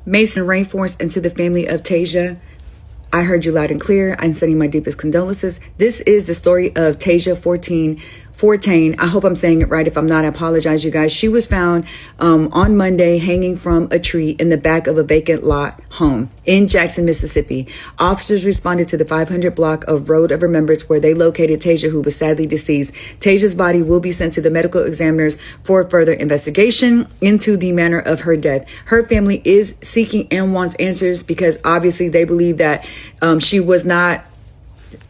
Mason Rainforest, and to the family of Tasia, I heard you loud and clear. I'm sending my deepest condolences. This is the story of Tasia Fortune. I hope I'm saying it right. If I'm not, I apologize, you guys. She was found on Monday hanging from a tree in the back of a vacant lot home in Jackson, Mississippi. Officers responded to the 500 block of Road of Remembrance where they located Tasia, who was sadly deceased. Tasia's body will be sent to the medical examiners for further investigation into the manner of her death. Her family is seeking and wants answers because obviously they believe that she was not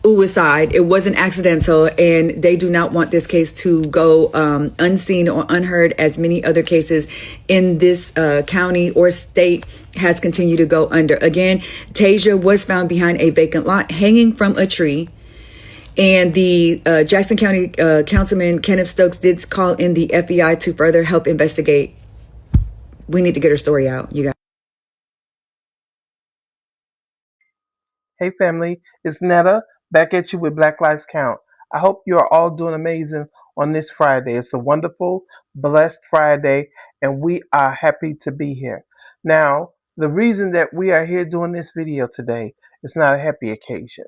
suicide. It wasn't accidental, and they do not want this case to go unseen or unheard, as many other cases in this county or state has continued to go under. Again, Tasia was found behind a vacant lot hanging from a tree, and the Jackson County Councilman Kenneth Stokes did call in the FBI to further help investigate. We need to get her story out, you guys. Hey family, it's Netta back at you with Black Lives Count. I hope you are all doing amazing on this Friday. It's a wonderful, blessed Friday, and we are happy to be here. Now, the reason that we are here doing this video today is not a happy occasion.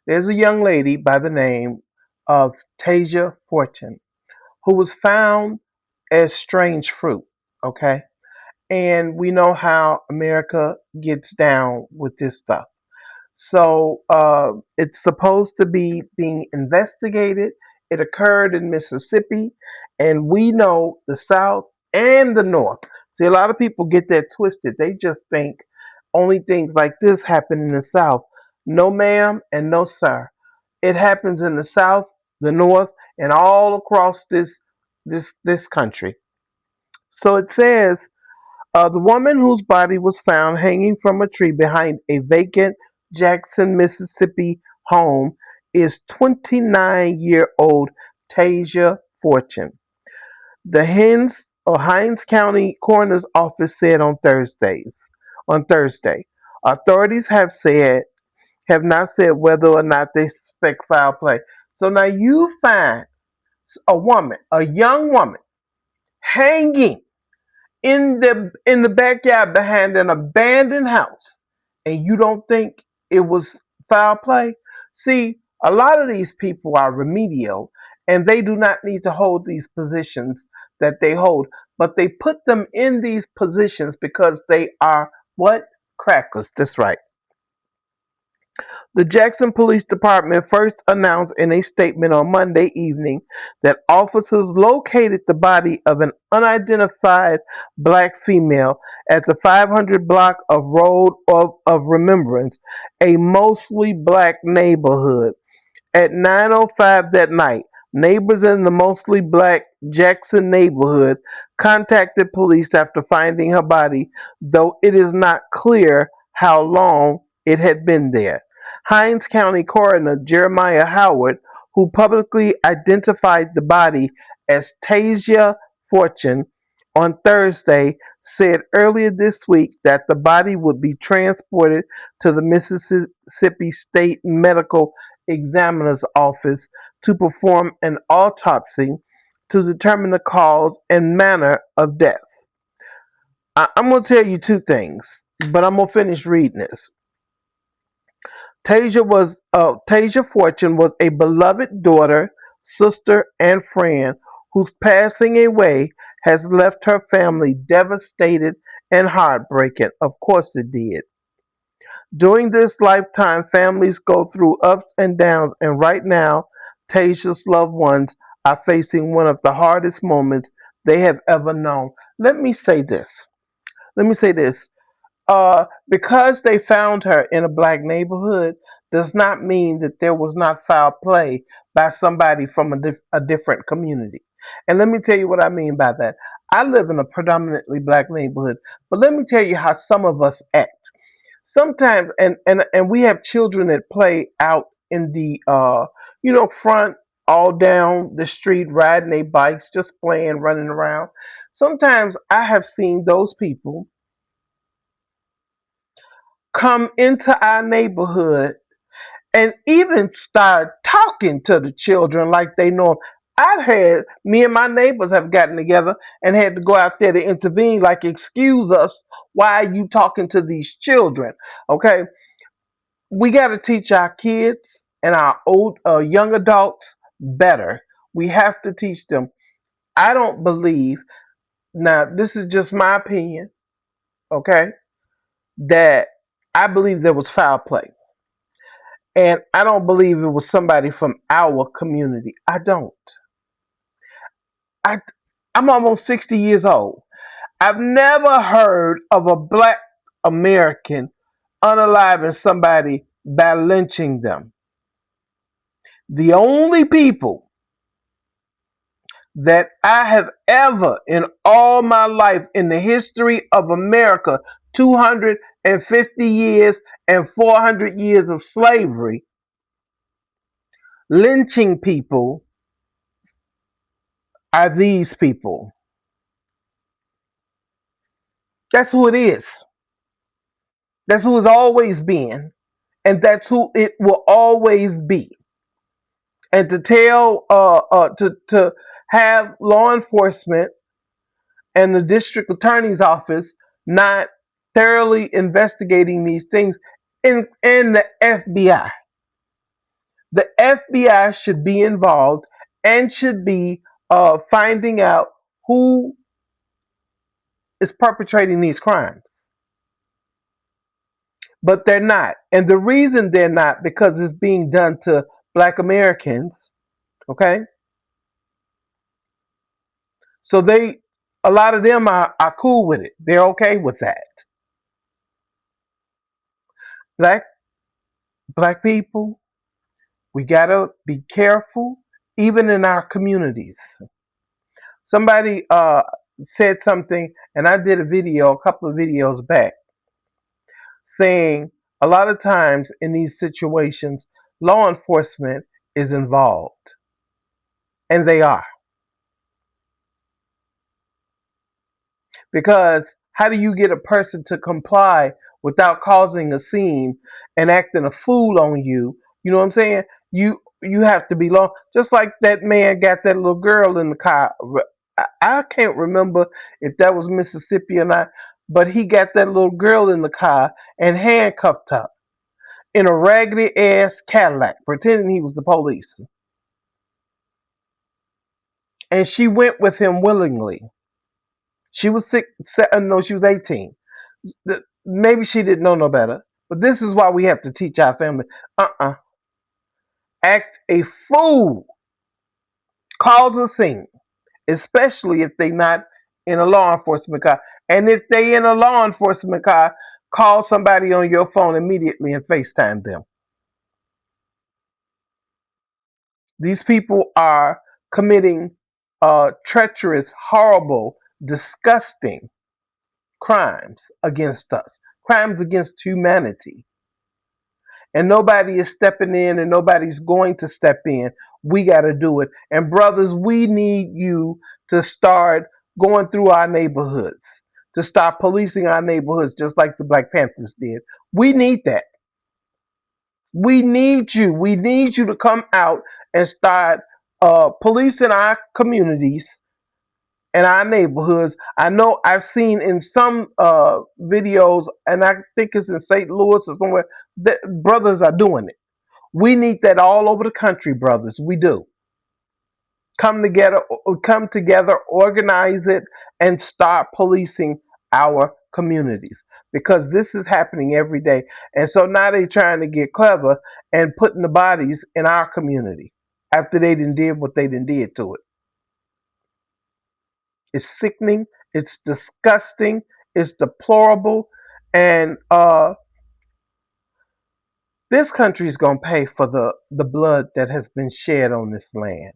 There's a young lady by the name of Tasia Fortune who was found as strange fruit, okay? And we know how America gets down with this stuff. So it's supposed to be being investigated. It occurred in Mississippi, and we know the South and the North. See, a lot of people get that twisted. They just think only things like this happen in the South. No, ma'am, and no, sir. It happens in the South, the North, and all across this country. So it says the woman whose body was found hanging from a tree behind a vacant Jackson, Mississippi home is 29-year-old Tasia Fortune. The Hinds County Coroner's Office said on Thursday. Authorities have not said whether or not they suspect foul play. So now you find a young woman, hanging in the backyard behind an abandoned house, and you don't think it was foul play? See, a lot of these people are remedial, and they do not need to hold these positions that they hold, but they put them in these positions because they are what? Crackers. That's right. The Jackson Police Department first announced in a statement on Monday evening that officers located the body of an unidentified black female at the 500 block of Road of Remembrance, a mostly black neighborhood. At 9:05 that night, neighbors in the mostly black Jackson neighborhood contacted police after finding her body, though it is not clear how long it had been there. Hinds County Coroner Jeremiah Howard, who publicly identified the body as Tasia Fortune on Thursday, said earlier this week that the body would be transported to the Mississippi State Medical Examiner's Office to perform an autopsy to determine the cause and manner of death. I'm going to tell you two things, but I'm going to finish reading this. Tasia Fortune was a beloved daughter, sister, and friend whose passing away has left her family devastated and heartbreaking. Of course it did. During this lifetime, families go through ups and downs, and right now, Tasia's loved ones are facing one of the hardest moments they have ever known. Let me say this. Let me say this. Because they found her in a black neighborhood does not mean that there was not foul play by somebody from a different community. And let me tell you what I mean by that. I live in a predominantly black neighborhood, but let me tell you how some of us act. Sometimes, and we have children that play out in the front, all down the street, riding their bikes, just playing, running around. Sometimes I have seen those people come into our neighborhood and even start talking to the children like they know 'em. I've had me and my neighbors have gotten together and had to go out there to intervene, like, excuse us, why are you talking to these children? Okay, we got to teach our kids and our young adults better. We have to teach them. I don't believe, now this is just my opinion, okay, that I believe there was foul play. And I don't believe it was somebody from our community. I don't. I, I'm almost 60 years old. I've never heard of a black American unaliving somebody by lynching them. The only people that I have ever, in all my life, in the history of America, 250 years and 400 years of slavery, lynching people are these people. That's who it is. That's who it's always been. And that's who it will always be. And to tell, to have law enforcement and the district attorney's office not thoroughly investigating these things, in the FBI. The FBI should be involved and should be finding out who is perpetrating these crimes. But they're not. And the reason they're not, because it's being done to black Americans, okay? So a lot of them are cool with it. They're okay with that. Black, black people, we gotta be careful, even in our communities. Somebody said something, and I did a video, a couple of videos back, saying a lot of times in these situations, law enforcement is involved. And they are. Because how do you get a person to comply without causing a scene and acting a fool on you? You know what I'm saying? You have to be long. Just like that man got that little girl in the car. I can't remember if that was Mississippi or not, but he got that little girl in the car and handcuffed her in a raggedy ass Cadillac, pretending he was the police. And she went with him willingly. She was six, no, she was 18. Maybe she didn't know no better. But this is why we have to teach our family. Act a fool. Cause a scene. Especially if they not in a law enforcement car. And if they in a law enforcement car, call somebody on your phone immediately and FaceTime them. These people are committing treacherous, horrible, disgusting crimes against us. Crimes against humanity. And nobody is stepping in and nobody's going to step in. We got to do it. And brothers, we need you to start going through our neighborhoods, to start policing our neighborhoods just like the Black Panthers did. We need that. We need you. We need you to come out and start policing our communities and our neighborhoods. I know I've seen in some videos, and I think it's in St. Louis or somewhere, that brothers are doing it. We need that all over the country, brothers. We do. Come together, organize it, and start policing our communities because this is happening every day. And so now they're trying to get clever and putting the bodies in our community after they done did what they done did to it. It's sickening. It's disgusting. It's deplorable. And this country is going to pay for the blood that has been shed on this land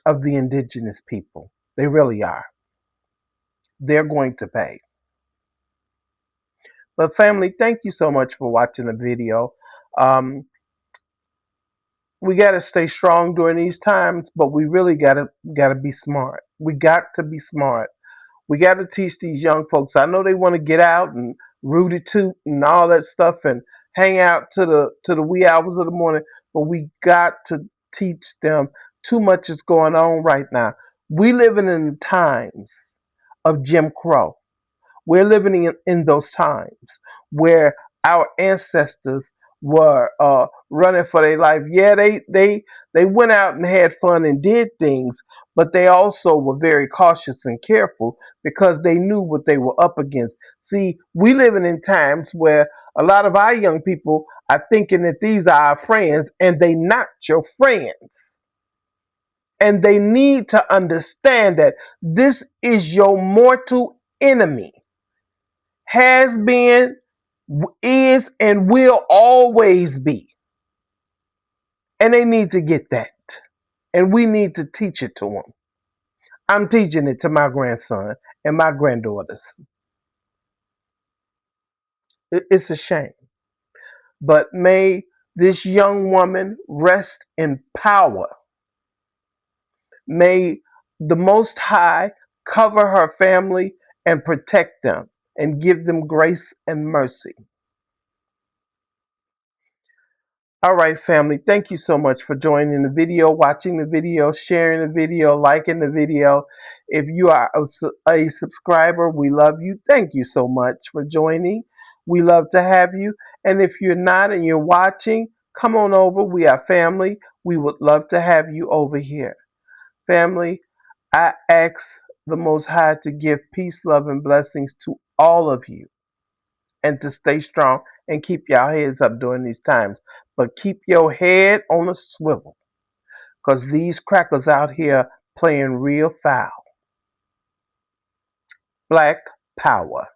of the indigenous people. They really are. They're going to pay. But family, thank you so much for watching the video. Um, we got to stay strong during these times, but we really got to be smart. We got to be smart. We got to teach these young folks. I know they want to get out and rooty toot and all that stuff and hang out to the wee hours of the morning, but we got to teach them. Too much is going on right now. We living in times of Jim Crow. We're living in those times where our ancestors were running for their life. Yeah, they went out and had fun and did things, but they also were very cautious and careful because they knew what they were up against. See, we living in times where a lot of our young people are thinking that these are our friends and they not your friends. And they need to understand that this is your mortal enemy, has been, is, and will always be. And they need to get that. And we need to teach it to them. I'm teaching it to my grandson and my granddaughters. It's a shame. But may this young woman rest in power. May the Most High cover her family and protect them and give them grace and mercy. All right, family. Thank you so much for joining the video, watching the video, sharing the video, liking the video. If you are a subscriber, we love you. Thank you so much for joining. We love to have you. And if you're not and you're watching, come on over. We are family. We would love to have you over here. Family, I ask the Most High to give peace, love, and blessings to all of you and to stay strong and keep your heads up during these times. But keep your head on a swivel because these crackers out here playing real foul. Black power.